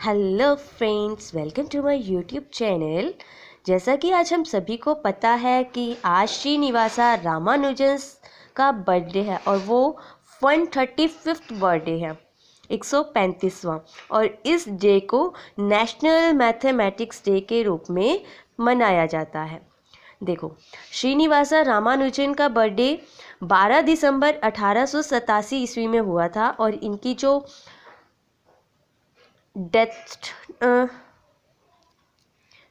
Hello friends, welcome to my YouTube channel. जैसा कि आज हम सभी को पता है कि आज श्रीनिवासा रामानुजन का बर्थडे है और वो 135th बर्थडे है, 135वां। और इस डे को नेशनल मैथमेटिक्स डे के रूप में मनाया जाता है। देखो, श्रीनिवासा रामानुजन का बर्थडे 12 दिसंबर 1887 ईस्वी में हुआ था और इनकी जो डेथ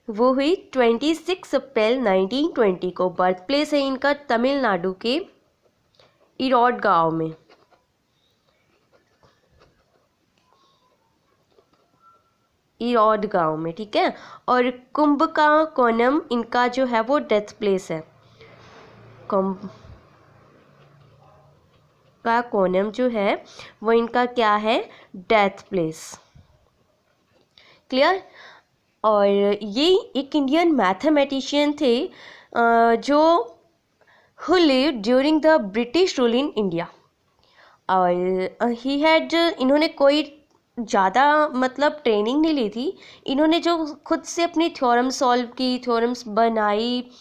वो हुई 26 अप्रैल 1920 को। बर्थ प्लेस है इनका तमिलनाडु के इरोड गांव में। इरोड गांव में, ठीक है। और कुंभ का कोनम इनका जो है वो डेथ प्लेस है। कुंभ का कोनम जो है वो इनका क्या है, डेथ प्लेस। क्लियर। और ये एक इंडियन मैथमेटिशियन थे जो who lived during the British rule in India। और he had इन्होंने कोई ज़्यादा मतलब ट्रेनिंग नहीं ली थी। इन्होंने जो खुद से अपनी थ्योरम सॉल्व की, थ्योरम्स बनाई,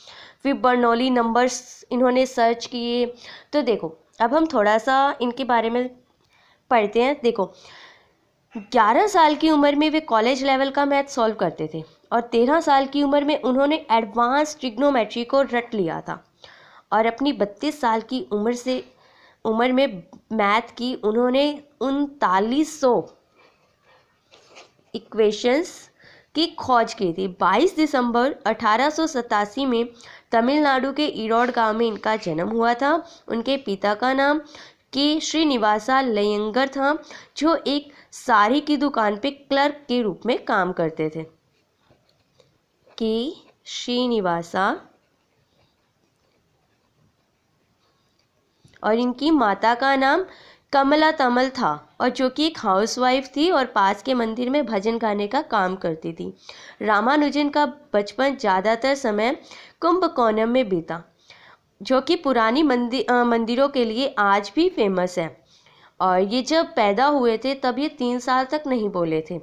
फिर बर्नौली नंबर्स इन्होंने सर्च किए। तो देखो, अब हम थोड़ा सा इनके बारे में पढ़ते हैं। देखो, 11 साल की उम्र में वे कॉलेज लेवल का मैथ सॉल्व करते थे और 13 साल की उम्र में उन्होंने एडवांस ट्रिग्नोमेट्री को रट लिया था। और अपनी 32 साल की उम्र में मैथ की उन्होंने 3900 इक्वेशंस की खोज की थी। 22 दिसंबर 1887 में तमिलनाडु के इरोड गांव में इनका जन्म हुआ था। उनके पिता का नाम के श्रीनिवासा लयंगर था, जो एक साड़ी की दुकान पे क्लर्क के रूप में काम करते थे। के श्रीनिवासा। और इनकी माता का नाम कमला तमल था और जो कि एक हाउसवाइफ थी और पास के मंदिर में भजन गाने का काम करती थी। रामानुजन का बचपन ज़्यादातर समय कुंभकोणम में बीता, जो कि पुरानी मंदिरों के लिए आज भी फेमस है। और ये जब पैदा हुए थे तब ये 3 साल तक नहीं बोले थे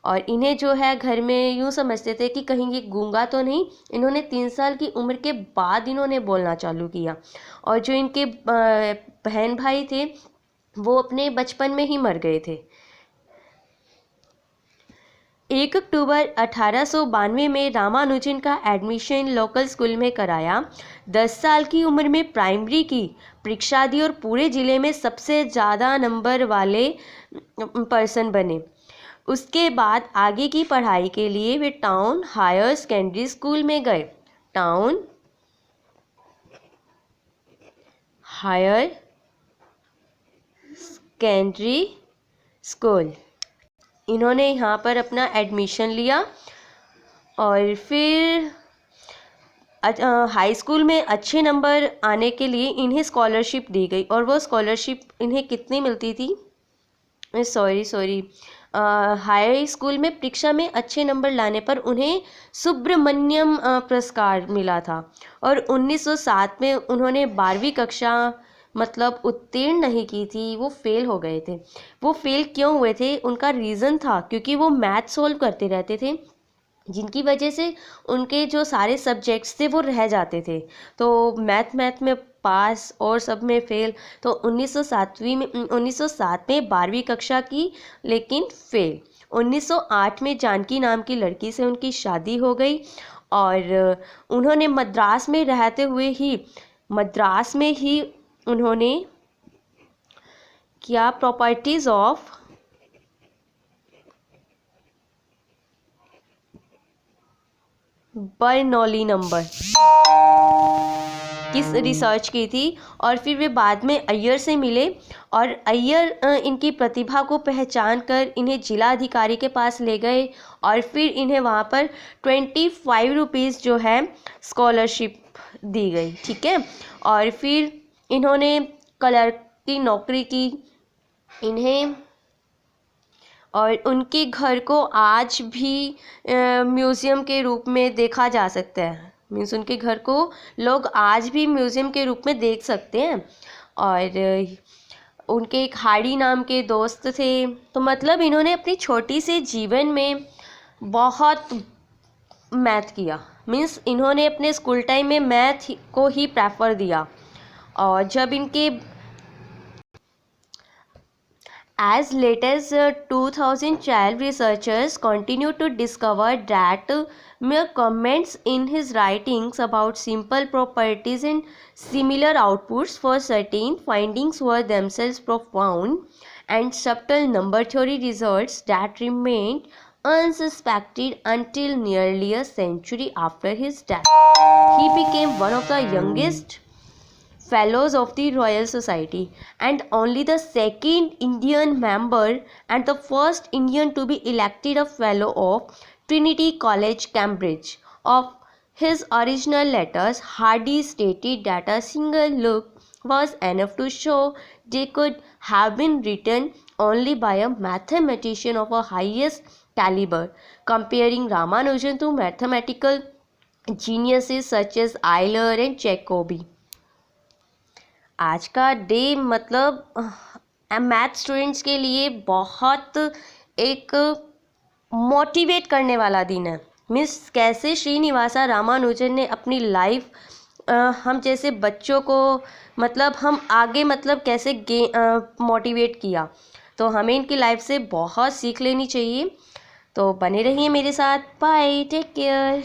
और इन्हें जो है घर में यूँ समझते थे कि कहीं ये गूंगा तो नहीं। इन्होंने 3 साल की उम्र के बाद इन्होंने बोलना चालू किया। और जो इनके बहन भाई थे वो अपने बचपन में ही मर गए थे। 1 अक्टूबर 1892 में रामानुजन का एडमिशन लोकल स्कूल में कराया। 10 साल की उम्र में प्राइमरी की परीक्षा दी और पूरे ज़िले में सबसे ज़्यादा नंबर वाले पर्सन बने। उसके बाद आगे की पढ़ाई के लिए वे टाउन हायर सेकेंडरी स्कूल में गए। टाउन हायर सेकेंडरी स्कूल, इन्होंने यहाँ पर अपना एडमिशन लिया। और फिर हाई स्कूल में अच्छे नंबर आने के लिए इन्हें स्कॉलरशिप दी गई। और वो स्कॉलरशिप इन्हें कितनी मिलती थी, हाई स्कूल में परीक्षा में अच्छे नंबर लाने पर उन्हें सुब्रमण्यम पुरस्कार मिला था। और 1907 में उन्होंने 12वीं कक्षा मतलब उत्तीर्ण नहीं की थी, वो फेल हो गए थे। वो फेल क्यों हुए थे, उनका रीज़न था क्योंकि वो मैथ सॉल्व करते रहते थे, जिनकी वजह से उनके जो सारे सब्जेक्ट्स थे वो रह जाते थे। तो मैथ में पास और सब में फेल। तो 1907 में 12वीं कक्षा की लेकिन फेल। 1908 में जानकी नाम की लड़की से उनकी शादी हो गई और उन्होंने मद्रास में ही उन्होंने क्या प्रॉपर्टीज ऑफ बर्नौली नंबर किस रिसर्च की थी। और फिर वे बाद में अय्यर से मिले और अय्यर इनकी प्रतिभा को पहचान कर इन्हें जिला अधिकारी के पास ले गए और फिर इन्हें वहाँ पर 25 रुपीज़ जो है स्कॉलरशिप दी गई, ठीक है। और फिर इन्होंने क्लर्क की नौकरी की इन्हें। और उनके घर को आज भी म्यूज़ियम के रूप में देखा जा सकता है। मीन्स उनके घर को लोग आज भी म्यूज़ियम के रूप में देख सकते हैं। और उनके एक हाड़ी नाम के दोस्त थे। तो मतलब इन्होंने अपनी छोटी से जीवन में बहुत मैथ किया, मीन्स इन्होंने अपने स्कूल टाइम में मैथ को ही प्रेफर दिया। और जब इनके as late as 2012, researchers continue to discover that mere comments in his writings about simple properties and similar outputs for certain findings were themselves profound and subtle number theory results that remained unsuspected until nearly a century after his death. He became one of the youngest Fellows of the Royal Society and only the second Indian member and the first Indian to be elected a Fellow of Trinity College, Cambridge. Of his original letters, Hardy stated that a single look was enough to show they could have been written only by a mathematician of a highest caliber, comparing Ramanujan to mathematical geniuses such as Euler and Jacobi. आज का day मतलब math students के लिए बहुत एक motivate करने वाला दिन है। मिस कैसे श्रीनिवासा रामानुजन ने अपनी लाइफ हम जैसे बच्चों को मतलब हम आगे मतलब कैसे मोटिवेट किया। तो हमें इनकी लाइफ से बहुत सीख लेनी चाहिए। तो बने रहिए मेरे साथ। Bye, take care.